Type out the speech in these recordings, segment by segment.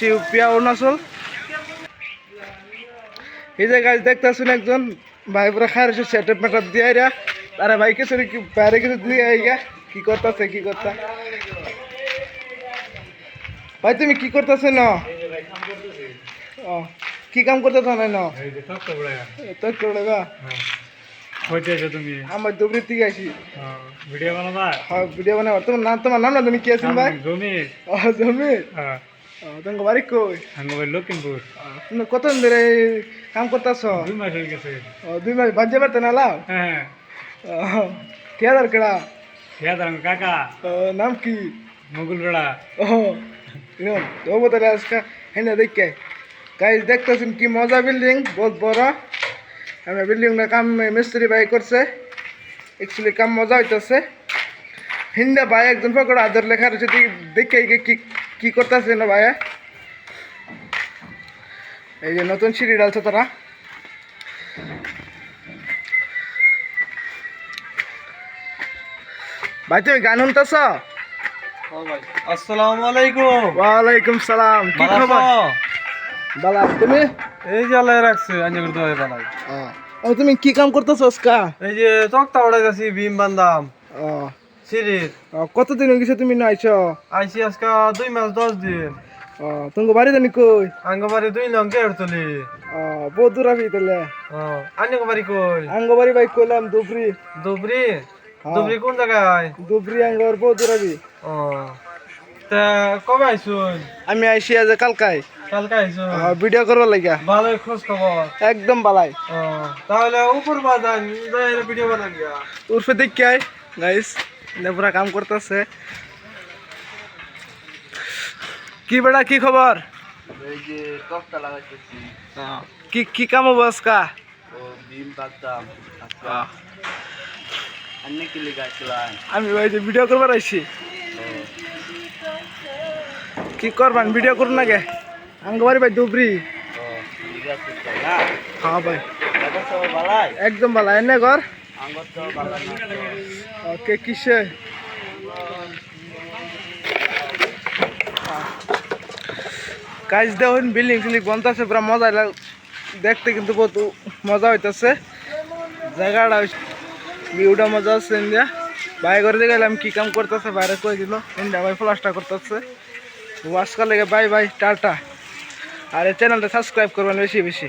ইউপিয়া অরুণাচল। এই যে গাছ দেখতেছেন একজন ভাই পুরো খায় সেটআপ মেটআপ দিয়ে তারা ভাই কিছু বাইরে কিছু দিয়ে কি করতেছে কি করতা ভাই তুমি কি করতেছে না কি কাম করতেছ না তুমি আমার দুবরি থেকে আসি ভিডিও বানাবা। হ্যাঁ ভিডিও বানাবো। তোমার নাম না তুমি কি আছেন ভাই? জমির। জমির। তোমার বাড়ি কই? লক্ষিমপুর। তুমি কতদিন ধরে কাম করতেছ? 2 মাস হয়ে গেছে। 2 মাস বাজে পারতে না লাও? হ্যাঁ। কে দরকার? কাকা। নাম কি? মুগুল বেড়া। ও তাহলে আজকে হ্যাঁ দেখে গাইজ দেখতেছেন কি মজা বিল্ডিং, বহুত বড়। আমরা বিল্ডিংটা কাম মিস্ত্রি ভাই করছে, অ্যাকচুয়ালি কাম মজা হইতেছে। হিন্দা ভাই একজন পকড় আদর লেখা রয়েছে, দেখে কি কি করতেছে না ভাইয়া। এই যে নতুন সিঁড়ি ডালছে তারা। ভাই তুমি গান শুনতেছ? আসসালামু আলাইকুম। ওয়ালাইকুম সালাম। কি খবর? বালা। তুমি? এই যে আল্লাহ রাখছে আঞ্জা করতে হয় বালাই। তুমি কি কাম করতেছ আজকা? এই যে তক্তা উড়ে গেছি, বিম বান্দাম সিঁড়ির। কতদিন হয়ে গেছে তুমি না আইছো? আইছি আজকে 2 মাস 10 দিন। তোমার বাড়ি জানি কই? আঙ্গবাড়ি 2 নং কেরতলি। বহুত দূর আবি তাহলে। আঙ্গবাড়ি কই? আঙ্গবাড়ি ভাই কইলাম ধুবরি। ধুবরি? ধুবরি কোন জায়গায়? ধুবরি আঙ্গর বহুত দূর আবি। তা কবে আইছুন? আমি আইছি আজ কালকায়। কালকে আইছুন? ভিডিও করবার লাগিয়া। ভালোই খোঁজ খবর। একদম বালাই। তাহলে উপর বাজান যাই ভিডিও বানা গিয়া। উর্ফে দেখি আই গাইস, না পুরা কাম করতেছে। কি বেড়া কি খবর? এই যে তক্তা লাগাইতেছি। কি কি কাম হবে আজকা? ও বিম বাদাম আজকা। আন্নে কি লাগাইছিলেন? আমি ভাই যে ভিডিও করবার আইছি। কি করবান ভিডিও করুন না গে? আঙ্গবাড়ি ভাই ধুবরি। ঠিক আছে না? হ্যাঁ ভাই দাদা সব ভালাই? একদম বালা। এনে ঘর? আঙ্গর তো ভালাই না। ওকে কিসে? কাজ দেখুন বিল্ডিং ফিল্ডিং বনতেছে, পুরা মজা দেখতে, কিন্তু বহুত মজা হইতেছে। জায়গাটা ভিউটা মজা আছে। ইন্ডিয়া ভাই করে গেলাম কি কাম করতেছে, বাইরে কই দিল ইন্ডিয়া ভাই প্লাস্টার করতেছে। ওয়াশকার লেগে বাই বাই টাটা। আর এই চ্যানেলটা সাবস্ক্রাইব করবেন বেশি বেশি।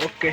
ওকে।